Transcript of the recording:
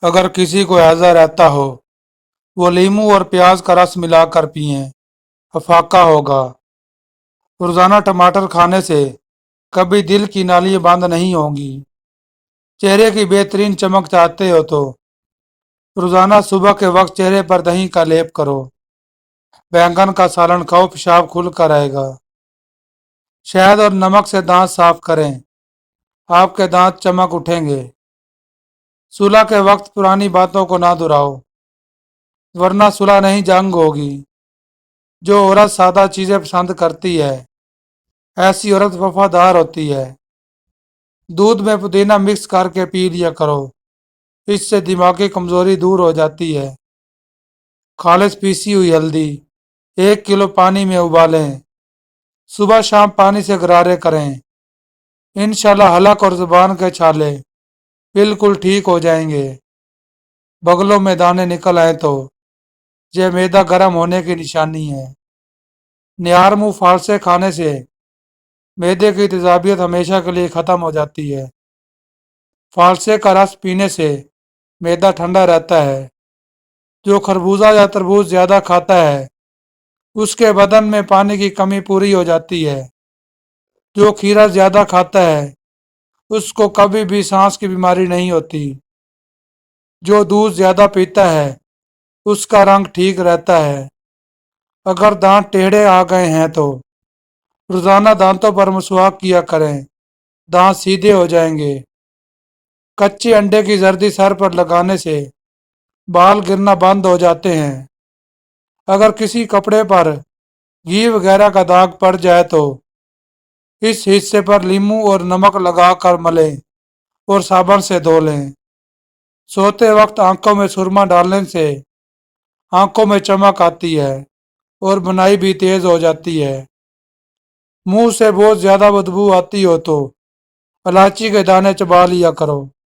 अगर किसी को हैजा रहता हो, वो लीमू और प्याज का रस मिलाकर पिए, अफाका होगा। रोजाना टमाटर खाने से कभी दिल की नालियां बंद नहीं होंगी। चेहरे की बेहतरीन चमक चाहते हो तो रोजाना सुबह के वक्त चेहरे पर दही का लेप करो। बैंगन का सालन खाओ, पेशाब खुलकर आएगा। शहद और नमक से दांत साफ करें, आपके दांत चमक उठेंगे। सुलह के वक्त पुरानी बातों को ना दोहराओ, वरना सुलह नहीं जंग होगी। जो औरत सादा चीजें पसंद करती है, ऐसी औरत वफादार होती है। दूध में पुदीना मिक्स करके पी लिया करो, इससे दिमागी कमजोरी दूर हो जाती है। खालिस पीसी हुई हल्दी 1 किलो पानी में उबालें, सुबह शाम पानी से गरारे करें। इंशाल्लाह हलक और जुबान के छाले बिल्कुल ठीक हो जाएंगे। बगलों में दाने निकल आए तो यह मैदा गर्म होने की निशानी है। निहार मुंह फालसे खाने से मैदे की तेजाबियत हमेशा के लिए खत्म हो जाती है। फालसे का रस पीने से मैदा ठंडा रहता है। जो खरबूजा या तरबूज ज्यादा खाता है, उसके बदन में पानी की कमी पूरी हो जाती है। जो खीरा ज्यादा खाता है, उसको कभी भी सांस की बीमारी नहीं होती। जो दूध ज्यादा पीता है, उसका रंग ठीक रहता है। अगर दांत टेढ़े आ गए हैं तो रोजाना दांतों पर मसवाक किया करें, दांत सीधे हो जाएंगे। कच्चे अंडे की जर्दी सर पर लगाने से बाल गिरना बंद हो जाते हैं। अगर किसी कपड़े पर घी वगैरह का दाग पड़ जाए तो इस हिस्से पर नींबू और नमक लगाकर मलें और साबुन से धो लें। सोते वक्त आंखों में सुरमा डालने से आंखों में चमक आती है और बुनाई भी तेज हो जाती है। मुंह से बहुत ज्यादा बदबू आती हो तो इलायची के दाने चबा लिया करो।